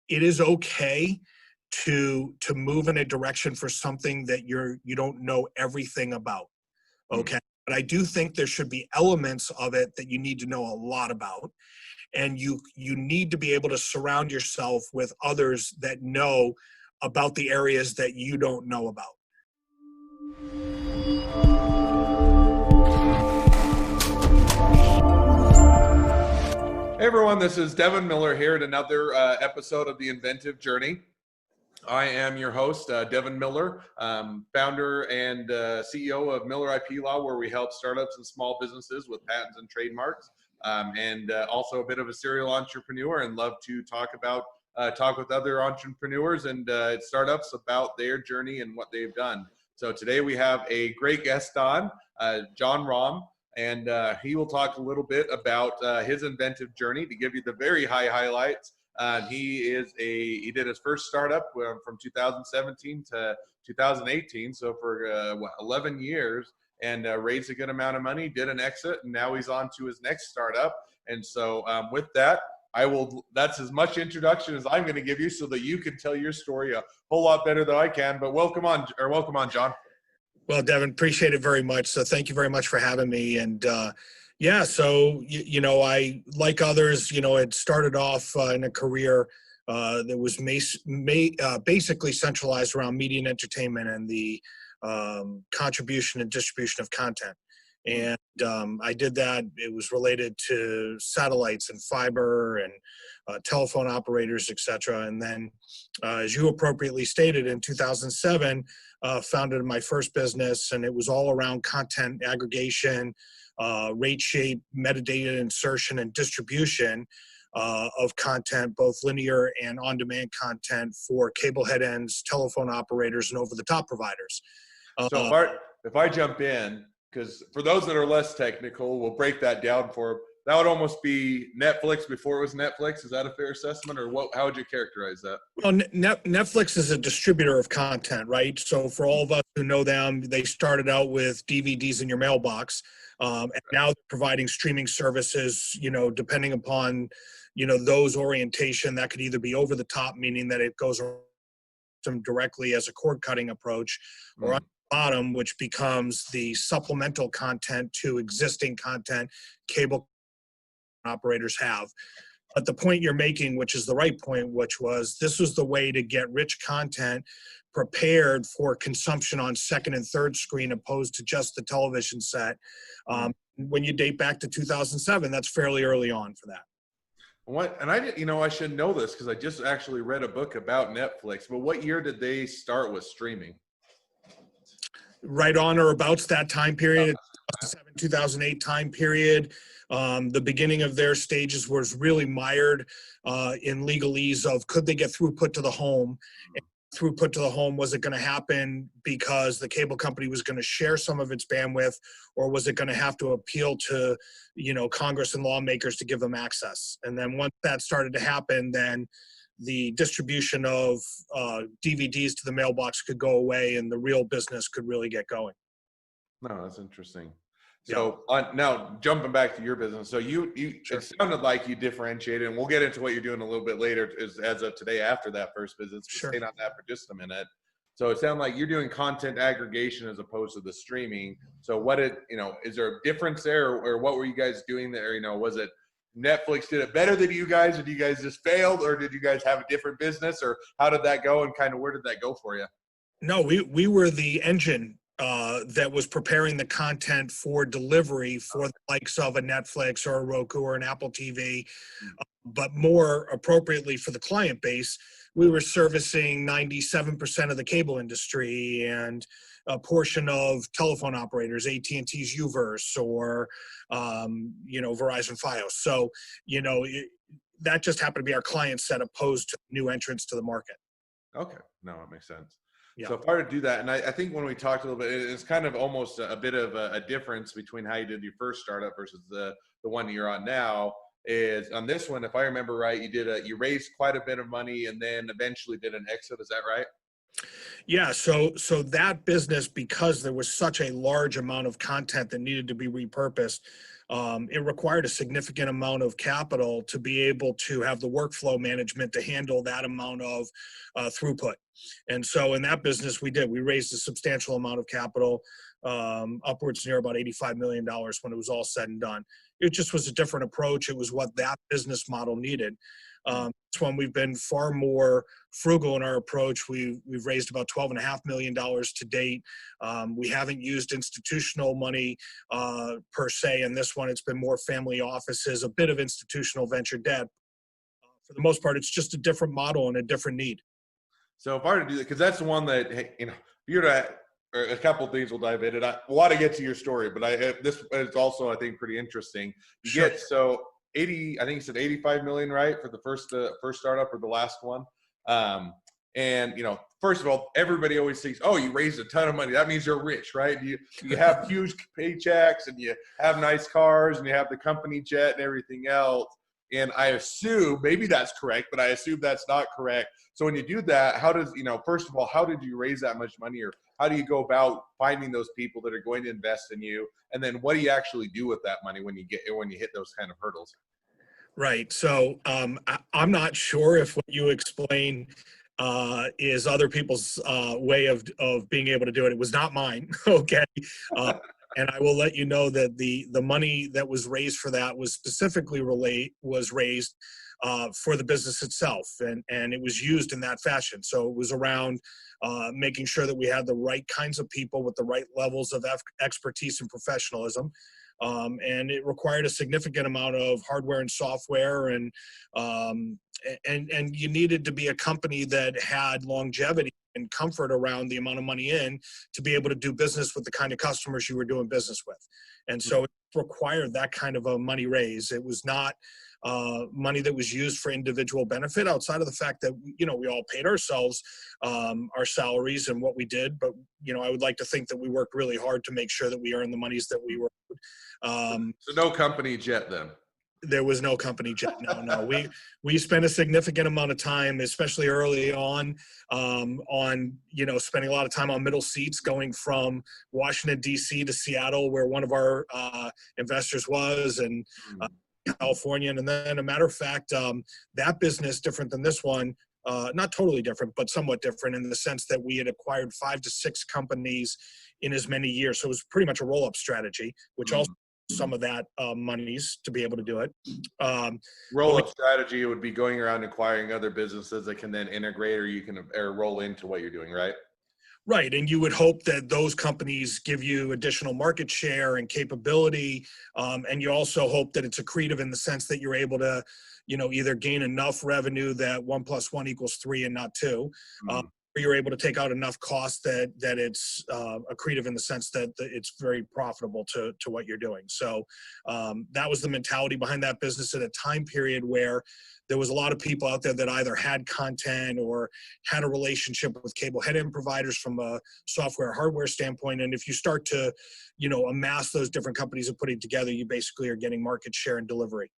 it is okay to move in a direction for something that you don't know everything about. Okay. But I do think there should be elements of it that you need to know a lot about. And you need to be able to surround yourself with others that know about the areas that you don't know about. Hey everyone, this is Devin Miller here at another episode of the Inventive Journey. I am your host, Devin Miller, founder and CEO of Miller IP Law, where we help startups and small businesses with patents and trademarks, and also a bit of a serial entrepreneur, and love to talk with other entrepreneurs and startups about their journey and what they've done. So today we have a great guest on, Jon Romm. And he will talk a little bit about his inventive journey to give you the very high highlights. He did his first startup from 2017 to 2018, so for 11 years, and raised a good amount of money, did an exit, and now he's on to his next startup. And so with that, that's as much introduction as I'm going to give you so that you can tell your story a whole lot better than I can. But welcome on, Jon. Well, Devin, appreciate it very much. So thank you very much for having me. And so, I, like others, had started off in a career that was basically centralized around media and entertainment and the contribution and distribution of content. And I did that. It was related to satellites and fiber and telephone operators, et cetera. And then, as you appropriately stated, in 2007, founded my first business, and it was all around content aggregation, rate shape, metadata insertion, and distribution of content, both linear and on-demand content for cable head ends, telephone operators, and over-the-top providers. So if I jump in, because for those that are less technical, we'll break that down for. That would almost be Netflix before it was Netflix. Is that a fair assessment, or how would you characterize that? Well, Netflix is a distributor of content, right? So for all of us who know them, they started out with DVDs in your mailbox, and now they're providing streaming services. Depending upon those orientation, that could either be over the top, meaning that it goes directly as a cord cutting approach, or on the bottom, which becomes the supplemental content to existing content cable operators have. But the point you're making, which is the right point, which was this was the way to get rich content prepared for consumption on second and third screen, opposed to just the television set. When you date back to 2007, that's fairly early on for that. And I should know this because I just actually read a book about Netflix. But what year did they start with streaming? Right on or about that time period, 2007, 2008 time period. The beginning of their stages was really mired in legalese of could they get throughput to the home? And throughput to the home, was it going to happen because the cable company was going to share some of its bandwidth, or was it going to have to appeal to Congress and lawmakers to give them access? And then once that started to happen, then the distribution of DVDs to the mailbox could go away, and the real business could really get going. No, that's interesting. So now jumping back to your business, so you Sure. It sounded like you differentiated, and we'll get into what you're doing a little bit later as of today after that first business. Sure. Stay on that for just a minute. So it sounded like you're doing content aggregation as opposed to the streaming. So is there a difference there, or what were you guys doing there? Was it Netflix did it better than you guys, or did you guys just failed, or did you guys have a different business, or how did that go, and kind of where did that go for you? No, we were the engine that was preparing the content for delivery for the likes of a Netflix or a Roku or an Apple TV, but more appropriately for the client base, we were servicing 97% of the cable industry and a portion of telephone operators, AT&T's Uverse or, Verizon Fios. So, that just happened to be our client set opposed to new entrants to the market. Okay. No, it makes sense. Yeah. So if I were to do that, and I think when we talked a little bit, it's kind of almost a bit of a difference between how you did your first startup versus the one you're on now. Is on this one, if I remember right, you raised quite a bit of money and then eventually did an exit. Is that right? Yeah. So that business, because there was such a large amount of content that needed to be repurposed, it required a significant amount of capital to be able to have the workflow management to handle that amount of throughput. And so in that business, we raised a substantial amount of capital, upwards near about $85 million when it was all said and done. It just was a different approach. It was what that business model needed. This one, we've been far more frugal in our approach. We've raised about $12.5 million to date. We haven't used institutional money per se. In this one, it's been more family offices, a bit of institutional venture debt. For the most part, it's just a different model and a different need. So if I were to do that, because that's the one that, hey, you know, you're to, or a couple of things we'll dive into. I want to get to your story, but this is also, I think, pretty interesting. You Sure. get, so 80, I think you said 85 million, right? For the first startup or the last one. And, you know, first of all, everybody always thinks, oh, you raised a ton of money. That means you're rich, right? You have huge paychecks and you have nice cars and you have the company jet and everything else. And I assume, maybe that's correct, but I assume that's not correct. So when you do that, how does, you know, first of all, how did you raise that much money, or how do you go about finding those people that are going to invest in you? And then what do you actually do with that money when you hit those kind of hurdles? Right. So I'm not sure if what you explain is other people's way of being able to do it. It was not mine. Okay. And I will let you know that the money that was raised for that was specifically raised for the business itself, and it was used in that fashion. So it was around making sure that we had the right kinds of people with the right levels of expertise and professionalism. And it required a significant amount of hardware and software, and you needed to be a company that had longevity and comfort around the amount of money in to be able to do business with the kind of customers you were doing business with. And so it required that kind of a money raise. It was not money that was used for individual benefit, outside of the fact that, you know, we all paid ourselves our salaries and what we did. But, you know, I would like to think that we worked really hard to make sure that we earned the monies that we were. So no company jet then? There was no company jet. No. We spent a significant amount of time, especially early on, you know, spending a lot of time on middle seats, going from Washington, D.C. to Seattle, where one of our investors was, and California. And then, a matter of fact, that business, different than this one, not totally different, but somewhat different in the sense that we had acquired 5 to 6 companies in as many years. So it was pretty much a roll-up strategy, which also some of that monies to be able to do it. Roll-up strategy would be going around acquiring other businesses that can then integrate, or you can roll into what you're doing, right? Right. And you would hope that those companies give you additional market share and capability. And you also hope that it's accretive in the sense that you're able to, you know, either gain enough revenue that 1 + 1 = 3 and not 2. Or you're able to take out enough cost that it's accretive in the sense that it's very profitable to what you're doing. So that was the mentality behind that business at a time period where there was a lot of people out there that either had content or had a relationship with cable head-end providers from a software or hardware standpoint. And if you start to, you know, amass those different companies and putting together, you basically are getting market share and delivery.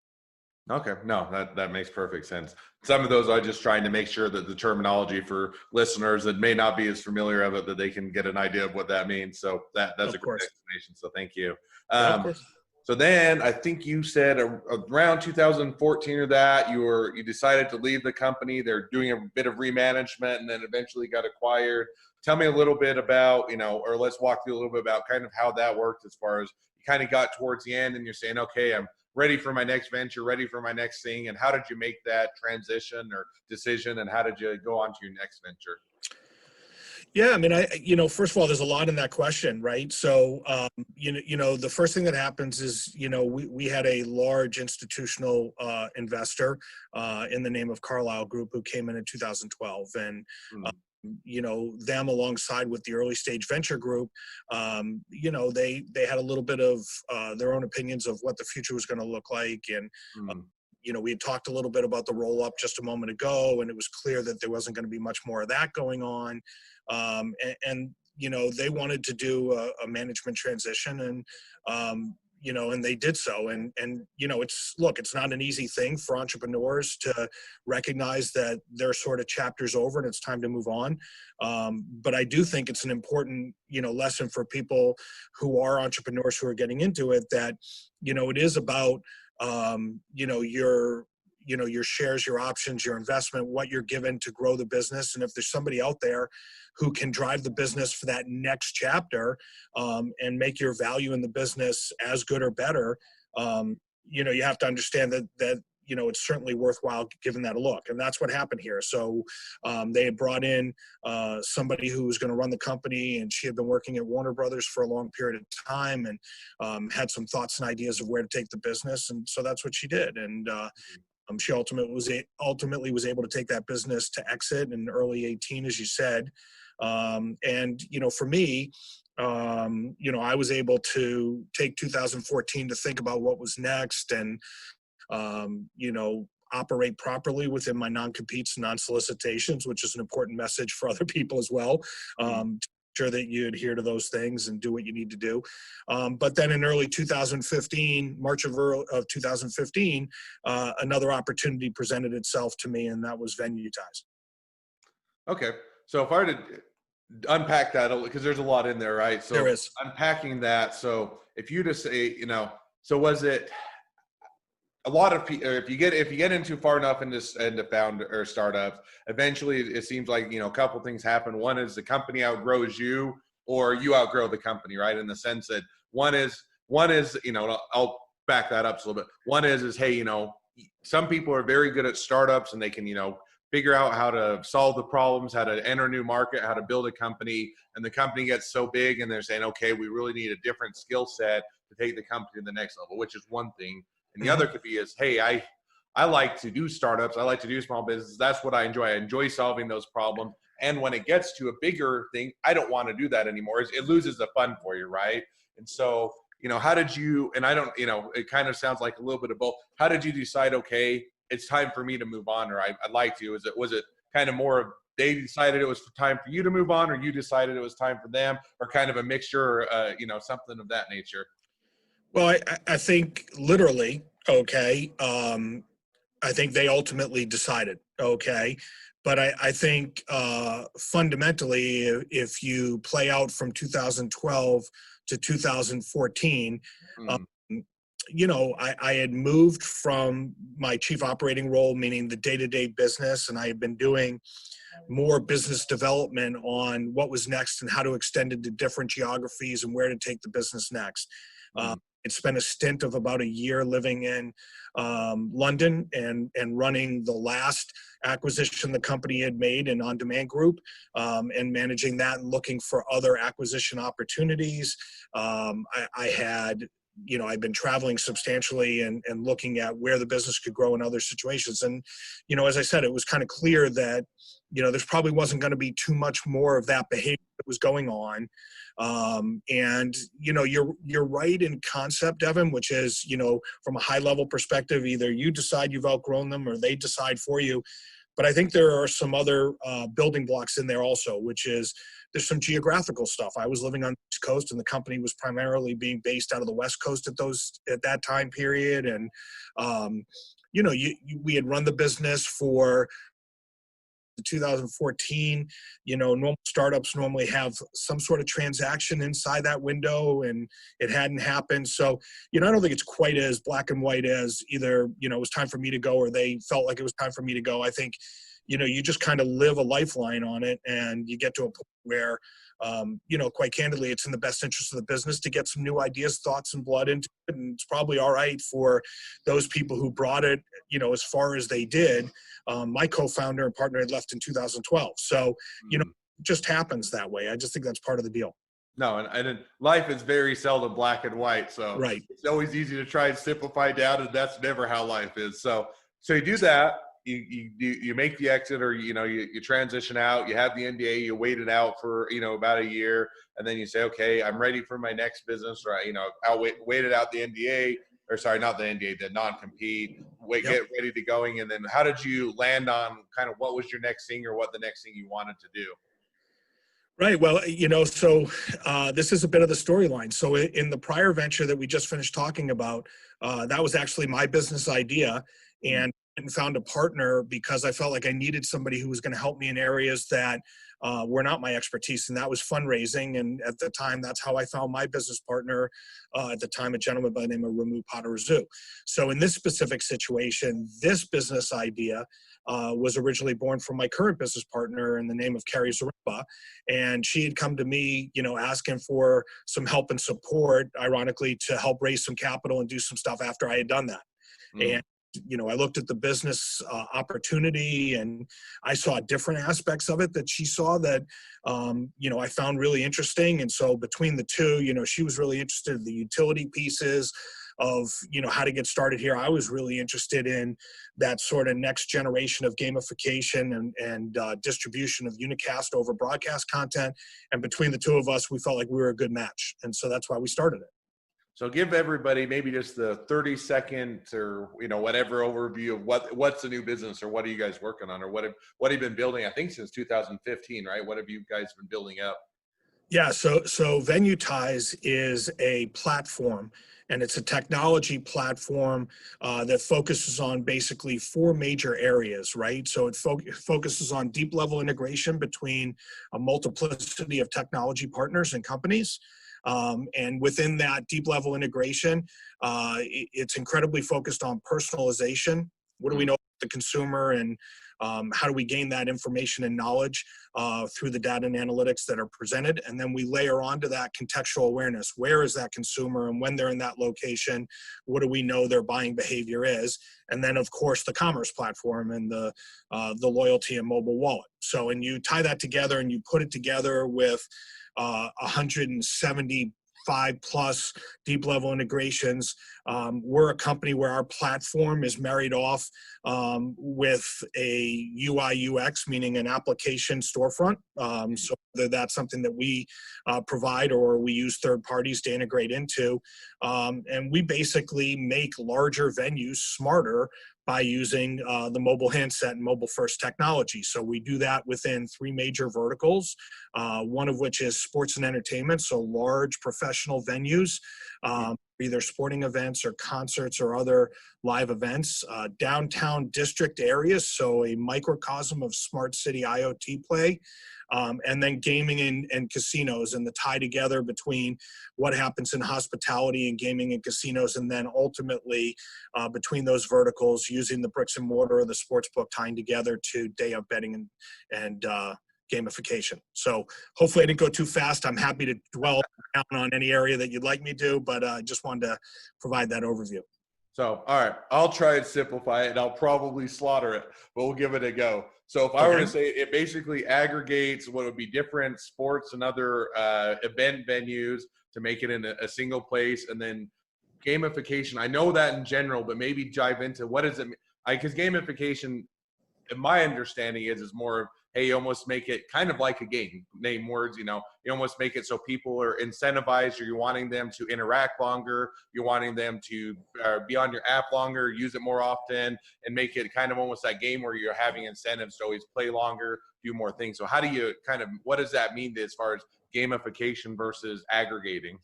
Okay, no, that makes perfect sense. Some of those, I just trying to make sure that the terminology for listeners that may not be as familiar of it, that they can get an idea of what that means. So that's a great explanation. So thank you. Of course. So then I think you said around 2014 or that you decided to leave the company. They're doing a bit of remanagement and then eventually got acquired. Tell me a little bit about, you know, or let's walk through a little bit about kind of how that worked, as far as you kind of got towards the end and you're saying, okay, I'm ready for my next venture, ready for my next thing. And how did you make that transition or decision, and how did you go on to your next venture? Yeah, I mean, you know, first of all, there's a lot in that question, right? So, you know, the first thing that happens is, you know, we had a large institutional investor in the name of Carlyle Group who came in 2012, and you know, them alongside with the early stage venture group, you know, they had a little bit of their own opinions of what the future was going to look like, and you know, we had talked a little bit about the roll up just a moment ago, and it was clear that there wasn't going to be much more of that going on. And you know, they wanted to do a management transition, and and they did so. And it's not an easy thing for entrepreneurs to recognize that their sort of chapter's over and it's time to move on. But I do think it's an important, lesson for people who are entrepreneurs who are getting into it, that, it is about, your shares, your options, your investment, what you're given to grow the business. And if there's somebody out there who can drive the business for that next chapter, and make your value in the business as good or better, you have to understand that it's certainly worthwhile giving that a look. And that's what happened here. So they had brought in somebody who was going to run the company, and she had been working at Warner Brothers for a long period of time, and had some thoughts and ideas of where to take the business. And so that's what she did. And she ultimately was able to take that business to exit in early 18, as you said. And for me, I was able to take 2014 to think about what was next, and operate properly within my non-competes and non-solicitations, which is an important message for other people as well. Sure that you adhere to those things and do what you need to do. But then in early 2015, March of 2015, another opportunity presented itself to me, and that was Venue Ties. Okay. So if I were to unpack that, because there's a lot in there, right? So There is. unpacking that. So if you just say, so was it a lot of people, if you get into far enough into founder or startups, eventually it seems like, a couple things happen. One is the company outgrows you, or you outgrow the company, right? In the sense that one is, I'll back that up a little bit. One is, hey, some people are very good at startups, and they can, figure out how to solve the problems, how to enter a new market, how to build a company. And the company gets so big, and they're saying, okay, we really need a different skill set to take the company to the next level, which is one thing. And the other could be is, hey, I like to do startups. I like to do small business. That's what I enjoy. I enjoy solving those problems. And when it gets to a bigger thing, I don't want to do that anymore. It loses the fun for you, right? And so, how did you, and I don't, it kind of sounds like a little bit of both. How did you decide, okay, it's time for me to move on, or I'd like to? Was it kind of more of they decided it was time for you to move on, or you decided it was time for them, or kind of a mixture, something of that nature? Well, I think literally, okay. I think they ultimately decided, okay. But I think fundamentally, if you play out from 2012 to 2014, I had moved from my chief operating role, meaning the day-to-day business, and I had been doing more business development on what was next and how to extend it to different geographies and where to take the business next. I'd spent a stint of about a year living in London and running the last acquisition the company had made in On Demand Group, and managing that and looking for other acquisition opportunities. I had I've been traveling substantially and looking at where the business could grow in other situations. And, as I said, it was kind of clear that, there's probably wasn't going to be too much more of that behavior that was going on. And, you're right in concept, Devin, which is, from a high level perspective, either you decide you've outgrown them or they decide for you. But I think there are some other building blocks in there also, which is there's some geographical stuff. I was living on the East Coast, and the company was primarily being based out of the West Coast at that time period. And, we had run the business for 2014. Normal startups normally have some sort of transaction inside that window, and it hadn't happened. So, I don't think it's quite as black and white as either, it was time for me to go or they felt like it was time for me to go. I think, you just kind of live a lifeline on it, and you get to a point where, quite candidly, it's in the best interest of the business to get some new ideas, thoughts, and blood into it. And it's probably all right for those people who brought it, as far as they did. My co-founder and partner had left in 2012. So, it just happens that way. I just think that's part of the deal. No, and life is very seldom black and white. So right. It's always easy to try and simplify down, and that's never how life is. So you do that. You make the exit, or you transition out. You have the NDA. You wait it out for about a year, and then you say, okay, I'm ready for my next business. Right? I'll waited out the NDA, or sorry, not the NDA, the non-compete. Get ready to going, and then how did you land on kind of what was your next thing, or what the next thing you wanted to do? Right. Well, this is a bit of the storyline. So in the prior venture that we just finished talking about, that was actually my business idea, and found a partner because I felt like I needed somebody who was going to help me in areas that were not my expertise, and that was fundraising. And at the time, that's how I found my business partner. At the time, a gentleman by the name of Ramu Potarazu. So in this specific situation, this business idea was originally born from my current business partner in the name of Carrie Zaremba. And she had come to me, asking for some help and support, ironically, to help raise some capital and do some stuff after I had done that. And I looked at the business opportunity, and I saw different aspects of it that she saw that, I found really interesting. And so between the two, she was really interested in the utility pieces of, how to get started here. I was really interested in that sort of next generation of gamification and distribution of unicast over broadcast content. And between the two of us, we felt like we were a good match. And so that's why we started it. So give everybody maybe just the 30-second or whatever overview of what's the new business, or what are you guys working on, or what have you been building? I think since 2015, right? What have you guys been building up? Yeah, so Venue Ties is a platform, and it's a technology platform that focuses on basically four major areas, right? So it focuses on deep level integration between a multiplicity of technology partners and companies. And within that deep level integration, it's incredibly focused on personalization. What do we know about the consumer, and how do we gain that information and knowledge through the data and analytics that are presented? And then we layer onto that contextual awareness. Where is that consumer, and when they're in that location, what do we know their buying behavior is? And then, of course, the commerce platform and the loyalty and mobile wallet. So, and you tie that together and you put it together with 175 plus deep level integrations. We're a company where our platform is married off with a UI UX, meaning an application storefront. So whether that's something that we provide or we use third parties to integrate into. And we basically make larger venues smarter by using the mobile handset and mobile first technology. So we do that within three major verticals, one of which is sports and entertainment, so large professional venues, either sporting events or concerts or other live events, downtown district areas, so a microcosm of smart city IoT play, and then gaming and casinos, and the tie together between what happens in hospitality and gaming and casinos, and then ultimately between those verticals, using the bricks and mortar of the sports book, tying together to day of betting and gamification. So hopefully I didn't go too fast. I'm happy to dwell down on any area that you'd like me to, but I just wanted to provide that overview. So, all right, I'll try to simplify it, and I'll probably slaughter it, but we'll give it a go. So if I were to say, it basically aggregates what would be different sports and other event venues to make it in a single place, and then gamification. I know that in general, but maybe dive into what does it mean? Because gamification, in my understanding, is more of, hey, you almost make it kind of like a game. Name words, you almost make it so people are incentivized, or you're wanting them to interact longer, you're wanting them to be on your app longer, use it more often, and make it kind of almost that game where you're having incentives to always play longer, do more things. So how do you what does that mean as far as gamification versus aggregating?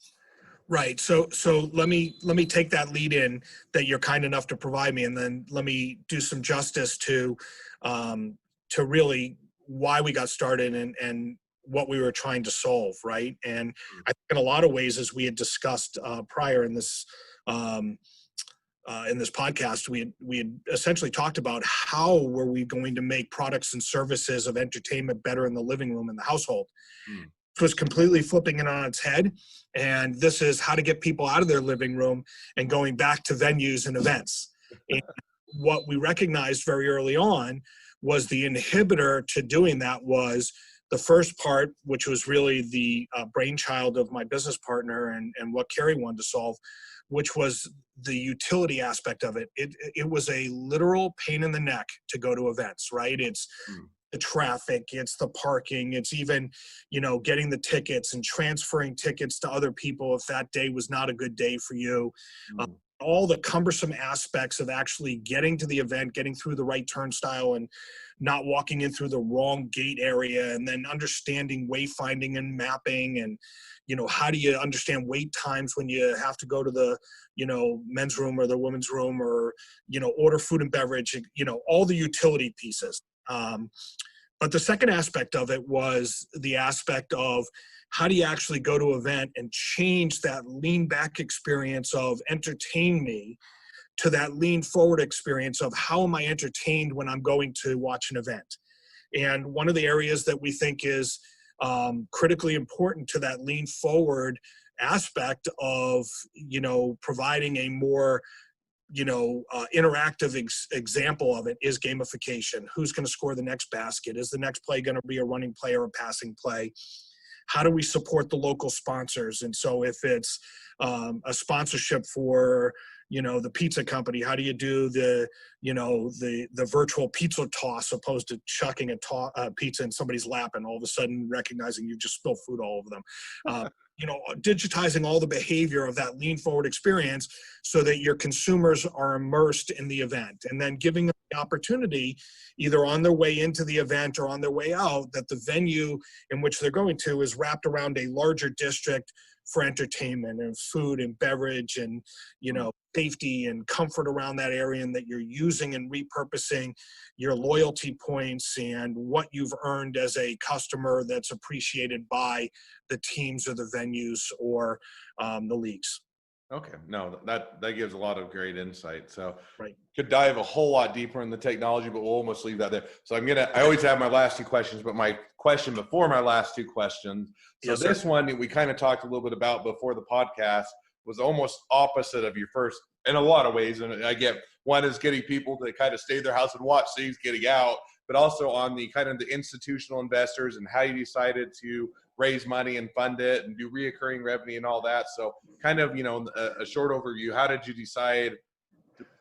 Right. So let me take that lead in that you're kind enough to provide me, and then let me do some justice to really why we got started and what we were trying to solve. Right. And I think in a lot of ways, as we had discussed prior in this podcast, we had essentially talked about how were we going to make products and services of entertainment better in the living room and the household. It was completely flipping it on its head. And this is how to get people out of their living room and going back to venues and events. And what we recognized very early on was the inhibitor to doing that was the first part, which was really the brainchild of my business partner and what Carrie wanted to solve, which was the utility aspect of it. It was a literal pain in the neck to go to events, right? It's the traffic, it's the parking, it's even, getting the tickets and transferring tickets to other people if that day was not a good day for you. all the cumbersome aspects of actually getting to the event, getting through the right turnstile and not walking in through the wrong gate area, and then understanding wayfinding and mapping, and how do you understand wait times when you have to go to the men's room or the women's room, or order food and beverage, all the utility pieces. But the second aspect of it was the aspect of how do you actually go to an event and change that lean back experience of entertain me to that lean forward experience of how am I entertained when I'm going to watch an event. And one of the areas that we think is critically important to that lean forward aspect of, providing a more interactive example of it is gamification. Who's going to score the next basket? Is the next play going to be a running play or a passing play? How do we support the local sponsors? And so if it's a sponsorship for, the pizza company, how do you do the virtual pizza toss opposed to chucking a pizza in somebody's lap and all of a sudden recognizing you just spilled food all over them? Digitizing all the behavior of that lean forward experience so that your consumers are immersed in the event, and then giving them the opportunity either on their way into the event or on their way out, that the venue in which they're going to is wrapped around a larger district for entertainment and food and beverage and, safety and comfort around that area, and that you're using and repurposing your loyalty points and what you've earned as a customer that's appreciated by the teams or the venues or the leagues. Okay, no, that gives a lot of great insight. So Right. Could dive a whole lot deeper in the technology, but we'll almost leave that there. So I always have my last two questions, but my question before my last two questions. So Yes, this sir. one we kind of talked a little bit about before the podcast was almost opposite of your first in a lot of ways. And I get one is getting people to kind of stay in their house and watch things, getting out, but also on the kind of the institutional investors and how you decided to raise money and fund it and do reoccurring revenue and all that. So kind of, a short overview. How did you decide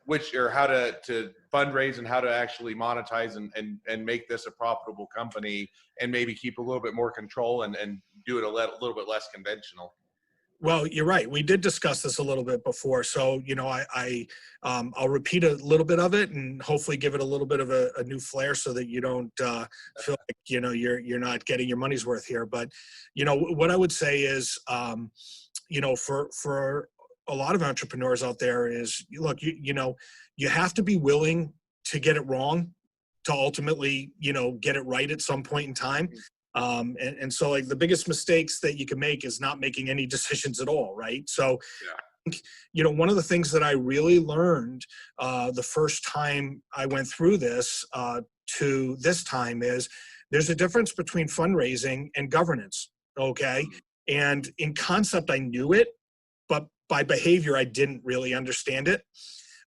how to fundraise and how to actually monetize and make this a profitable company and maybe keep a little bit more control and do it a little bit less conventional? Well, you're right. We did discuss this a little bit before. So, I'll repeat a little bit of it and hopefully give it a little bit of a new flair so that you don't feel like, you're not getting your money's worth here. But, what I would say is, for a lot of entrepreneurs out there is, look, you have to be willing to get it wrong to ultimately, get it right at some point in time. And so like the biggest mistakes that you can make is not making any decisions at all, right? So, Yeah. one of the things that I really learned the first time I went through this to this time is there's a difference between fundraising and governance, okay? And in concept, I knew it, but by behavior, I didn't really understand it.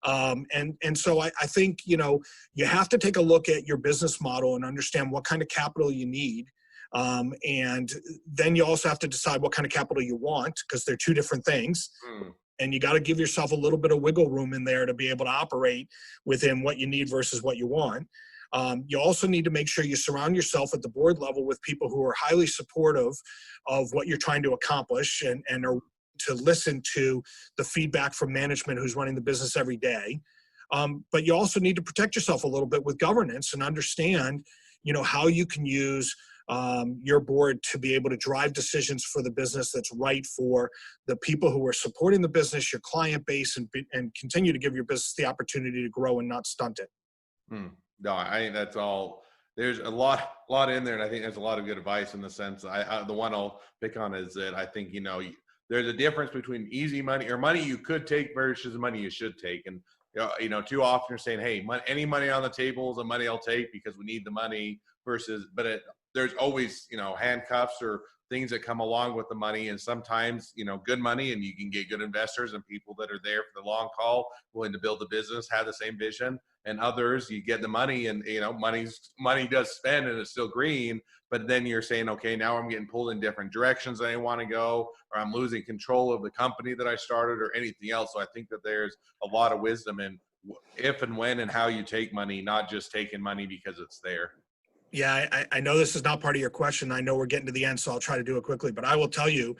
And so I think, you have to take a look at your business model and understand what kind of capital you need. And then you also have to decide what kind of capital you want, because they're two different things. And you got to give yourself a little bit of wiggle room in there to be able to operate within what you need versus what you want. You also need to make sure you surround yourself at the board level with people who are highly supportive of what you're trying to accomplish and are to listen to the feedback from management who's running the business every day. But you also need to protect yourself a little bit with governance and understand, how you can use your board to be able to drive decisions for the business that's right for the people who are supporting the business, your client base, and continue to give your business the opportunity to grow and not stunt it. No, I think that's all. There's a lot in there, and I think there's a lot of good advice in the sense. The one I'll pick on is that I think there's a difference between easy money or money you could take versus money you should take, and too often you're saying, hey, any money on the table is the money I'll take because we need the money versus, there's always, handcuffs or things that come along with the money. And sometimes, good money and you can get good investors and people that are there for the long haul, willing to build a business, have the same vision. And others, you get the money and, money does spend and it's still green. But then you're saying, okay, now I'm getting pulled in different directions than I want to go, or I'm losing control of the company that I started or anything else. So I think that there's a lot of wisdom in if and when and how you take money, not just taking money because it's there. Yeah, I know this is not part of your question. I know we're getting to the end, so I'll try to do it quickly. But I will tell you,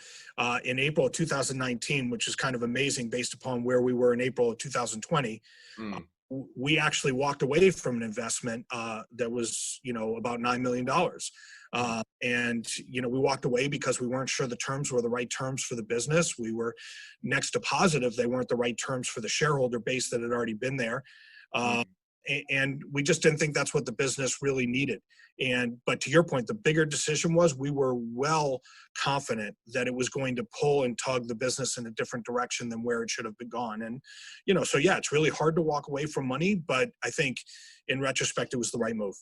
in April of 2019, which is kind of amazing based upon where we were in April of 2020, Mm, we actually walked away from an investment that was, about $9 million. mm, And, we walked away because we weren't sure the terms were the right terms for the business. We were next to positive they weren't the right terms for the shareholder base that had already been there. Uh, mm. and we just didn't think that's what the business really needed. But to your point, the bigger decision was we were well confident that it was going to pull and tug the business in a different direction than where it should have been gone. And, so yeah, it's really hard to walk away from money, but I think in retrospect, it was the right move.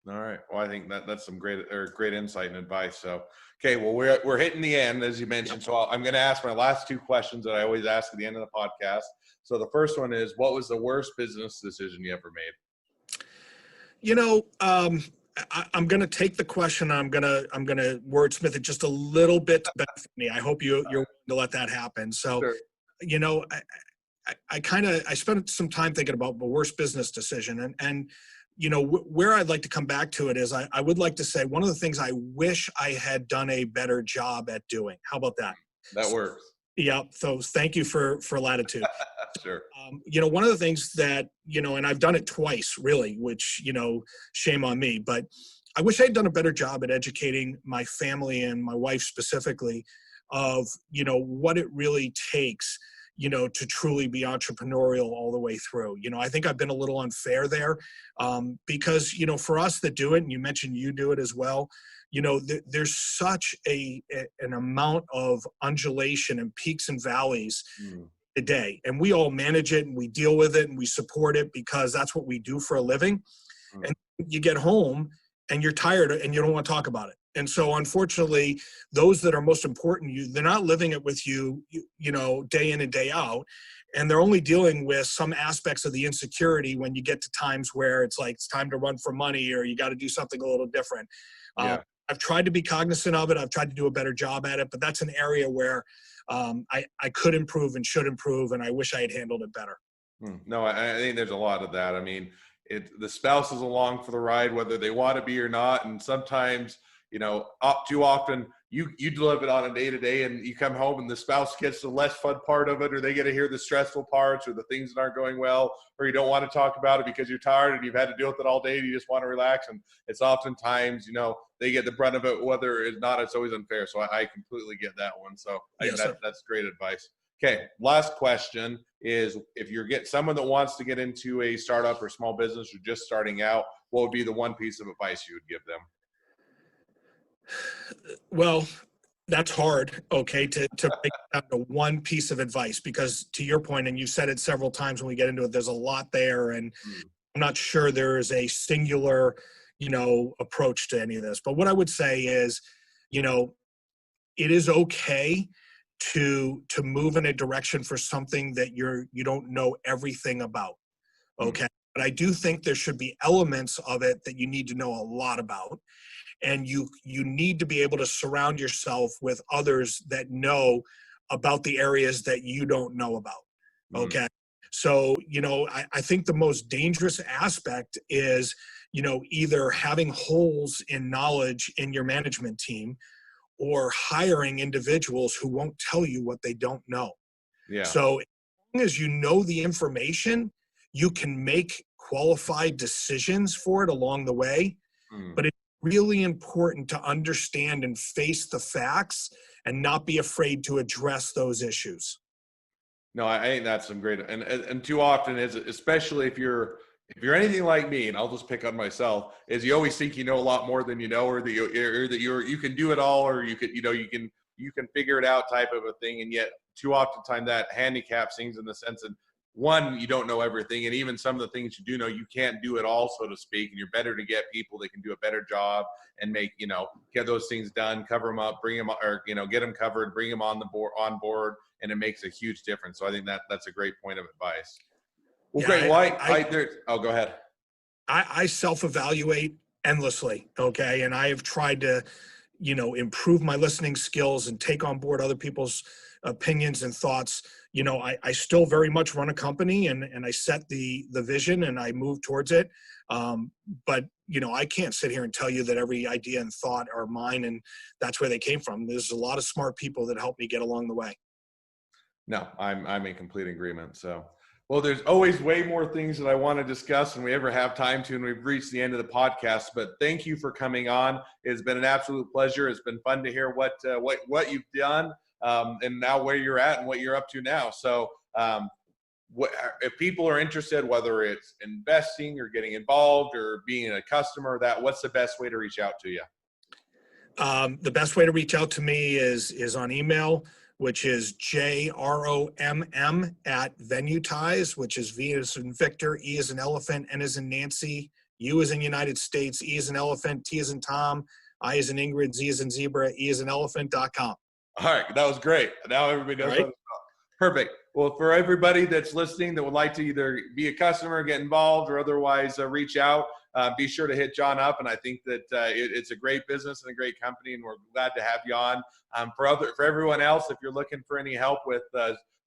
All right. Well, I think that's some great insight and advice. So, okay. Well, we're hitting the end, as you mentioned. So I'm going to ask my last two questions that I always ask at the end of the podcast. So the first one is, what was the worst business decision you ever made? I'm going to take the question. I'm going to wordsmith it just a little bit to benefit me. I hope you're willing to let that happen. So, Sure. you know, I spent some time thinking about the worst business decision, and where I'd like to come back to it is I would like to say one of the things I wish I had done a better job at doing. How about that? That works. Yeah. So thank you for latitude. Sure. One of the things that, and I've done it twice really, which, shame on me, but I wish I'd done a better job at educating my family and my wife specifically of, what it really takes, to truly be entrepreneurial all the way through. I think I've been a little unfair there because, for us that do it, and you mentioned you do it as well, there's such an amount of undulation and peaks and valleys Mm, a day, and we all manage it and we deal with it and we support it because that's what we do for a living. mm, And you get home and you're tired and you don't want to talk about it. And so unfortunately, those that are most important to you, they're not living it with you, day in and day out. And they're only dealing with some aspects of the insecurity when you get to times where it's like, it's time to run for money or you got to do something a little different. yeah. I've tried to be cognizant of it. I've tried to do a better job at it, but that's an area where I could improve and should improve. And I wish I had handled it better. No, I think there's a lot of that. I mean, the spouse is along for the ride, whether they want to be or not. And sometimes, too often you live it on a day to day and you come home and the spouse gets the less fun part of it, or they get to hear the stressful parts or the things that aren't going well, or you don't want to talk about it because you're tired and you've had to deal with it all day and you just want to relax. And it's oftentimes, they get the brunt of it, whether it's not, it's always unfair. So I completely get that one. So I think Yes, that's great advice. Okay. Last question is, if you're someone that wants to get into a startup or small business or just starting out, what would be the one piece of advice you would give them? well, that's hard, okay, to break down to one piece of advice, because to your point, and you said it several times when we get into it, there's a lot there, and Mm, I'm not sure there is a singular, approach to any of this. But what I would say is, you know, it is okay to move in a direction for something that you don't know everything about. mm, Okay. But I do think there should be elements of it that you need to know a lot about. And you need to be able to surround yourself with others that know about the areas that you don't know about. mm. Okay. So, I think the most dangerous aspect is, either having holes in knowledge in your management team or hiring individuals who won't tell you what they don't know. Yeah. So, as long as you know the information, you can make qualified decisions for it along the way. Mm. But it's really important to understand and face the facts and not be afraid to address those issues. No, I think that's some great, and too often is, especially if you're anything like me, and I'll just pick on myself, is you always think you know a lot more than you know, or that you can do it all, or you can figure it out type of a thing, and yet too often time that handicaps things in the sense that, one, you don't know everything, and even some of the things you do know, you can't do it all, so to speak, and you're better to get people that can do a better job and get those things done, cover them up, bring them, or get them covered, bring them on board, and it makes a huge difference. So I think that's a great point of advice. Well, great. Yeah, Well, go ahead. I self-evaluate endlessly, okay? And I have tried to, improve my listening skills and take on board other people's opinions and thoughts. I still very much run a company and I set the vision and I move towards it. But, I can't sit here and tell you that every idea and thought are mine and that's where they came from. There's a lot of smart people that helped me get along the way. No, I'm in complete agreement. So, well, there's always way more things that I want to discuss than we ever have time to, and we've reached the end of the podcast. But thank you for coming on. It's been an absolute pleasure. It's been fun to hear what you've done, and now where you're at and what you're up to now. So, if people are interested, whether it's investing or getting involved or being a customer, what's the best way to reach out to you? The best way to reach out to me is on email, which is JROMM@Venutize, which is V as in Victor, E as in elephant, N as in Nancy, U as in United States, E as in elephant, T as in Tom, I as in Ingrid, Z as in zebra, E as in elephant.com. All right, that was great. Now everybody knows how to spell. Perfect. Well, for everybody that's listening that would like to either be a customer, get involved, or otherwise reach out, be sure to hit Jon up. And I think that it's a great business and a great company, and we're glad to have you on. For everyone else, if you're looking for any help with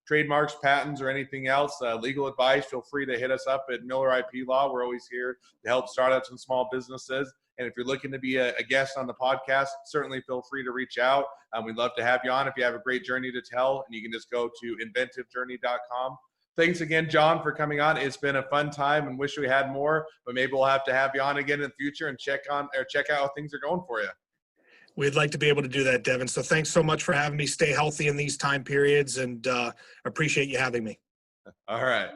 trademarks, patents, or anything else, legal advice, feel free to hit us up at Miller IP Law. We're always here to help startups and small businesses. And if you're looking to be a guest on the podcast, certainly feel free to reach out. We'd love to have you on if you have a great journey to tell. And you can just go to inventivejourney.com. Thanks again, Jon, for coming on. It's been a fun time and wish we had more, but maybe we'll have to have you on again in the future and check out how things are going for you. We'd like to be able to do that, Devin. So thanks so much for having me. Stay healthy in these time periods, and appreciate you having me. All right.